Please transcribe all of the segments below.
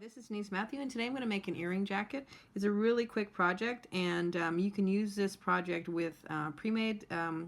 This is Denise Mathew, and today I'm going to make an earring jacket. It's a really quick project, and you can use this project with pre-made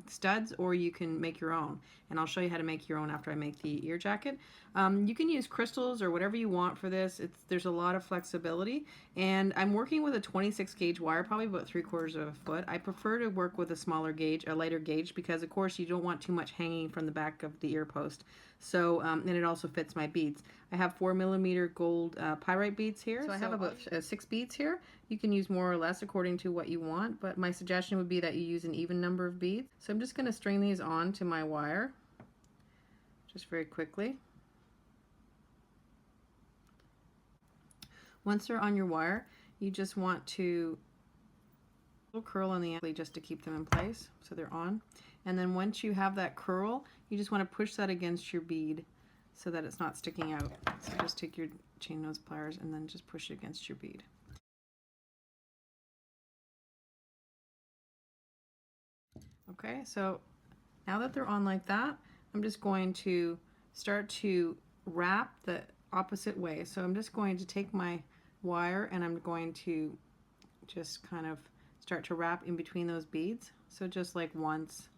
studs, or you can make your own. And I'll show you how to make your own after I make the ear jacket. You can use crystals or whatever you want for this. There's a lot of flexibility, and I'm working with a 26 gauge wire, probably about 3/4 of a foot. I prefer to work with a smaller gauge, a lighter gauge, because of course you don't want too much hanging from the back of the ear post. So, and it also fits my beads. I have 4mm gold pyrite beads here. So I have about 6 beads here. You can use more or less according to what you want, but my suggestion would be that you use an even number of beads. So I'm just going to string these on to my wire just very quickly. Once they're on your wire, you just want to little curl on the end just to keep them in place so they're on. And then once you have that curl, you just want to push that against your bead so that it's not sticking out. So just take your chain nose pliers and then just push it against your bead. Okay, so now that they're on like that, I'm just going to start to wrap the opposite way. So I'm just going to take my wire and I'm going to just kind of start to wrap in between those beads. So just like once.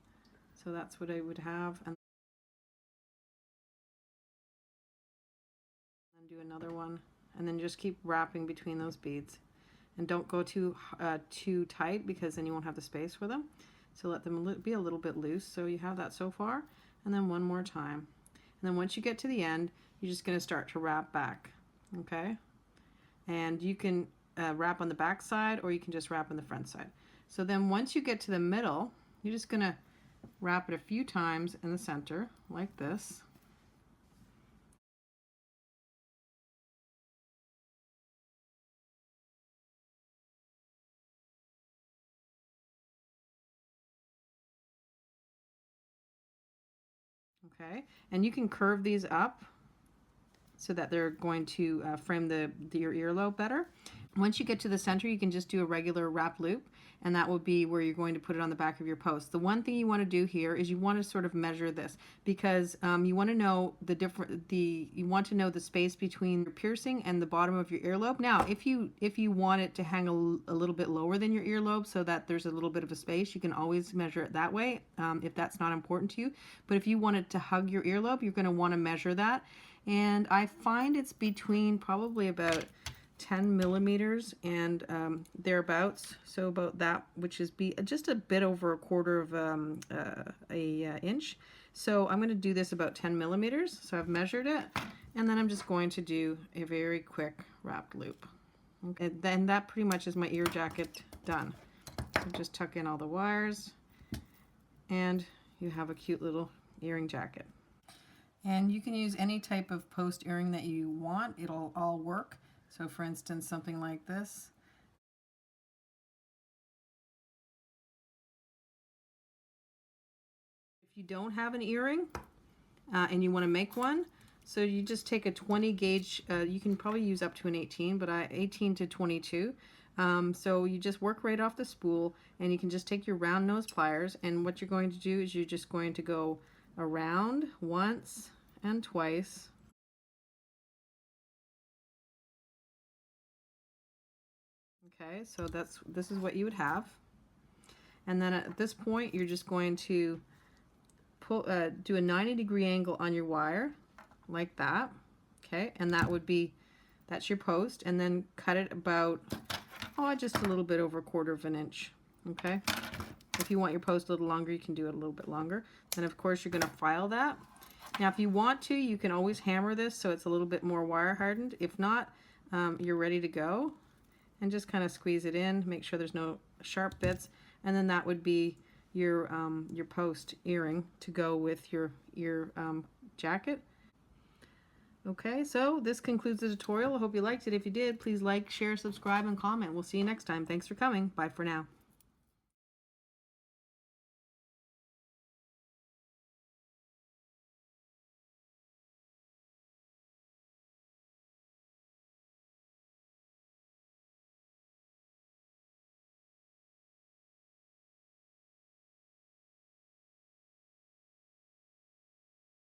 So that's what I would have. And then do another one. And then just keep wrapping between those beads. And don't go too tight, because then you won't have the space for them. So let them be a little bit loose. So you have that so far. And then one more time. And then once you get to the end, you're just going to start to wrap back. Okay? And you can wrap on the back side, or you can just wrap on the front side. So then once you get to the middle, you're just going to wrap it a few times in the center like this. Okay, and you can curve these up so that they're going to frame your earlobe better. Once you get to the center, you can just do a regular wrap loop, and that will be where you're going to put it on the back of your post. The one thing you want to do here is you want to sort of measure this, because you want to know you want to know the space between your piercing and the bottom of your earlobe. Now, if you want it to hang a little bit lower than your earlobe so that there's a little bit of a space, you can always measure it that way if that's not important to you. But if you want it to hug your earlobe, you're going to want to measure that. And I find it's between probably about 10mm and thereabouts, so about that, which is just a bit over 1/4 of a inch. So I'm going to do this about 10mm. So I've measured it, and then I'm just going to do a very quick wrapped loop. Okay, and then that pretty much is my ear jacket done. So just tuck in all the wires, and you have a cute little earring jacket. And you can use any type of post earring that you want. It'll all work. So for instance, something like this. If you don't have an earring and you want to make one, so you just take a 20 gauge, you can probably use up to an 18, but 18 to 22. So you just work right off the spool, and you can just take your round nose pliers, and what you're going to do is you're just going to go around once and twice. Okay, so this is what you would have. And then at this point, you're just going to do a 90-degree angle on your wire, like that. Okay, and that's your post, and then cut it about, just a little bit over 1/4 of an inch. Okay, if you want your post a little longer, you can do it a little bit longer. Then of course you're going to file that. Now if you want to, you can always hammer this so it's a little bit more wire hardened. If not, you're ready to go, and just kind of squeeze it in, make sure there's no sharp bits, and then that would be your post earring to go with your jacket. Okay, so this concludes the tutorial. I hope you liked it. If you did, please like, share, subscribe, and comment. We'll see you next time. Thanks for coming. Bye for now.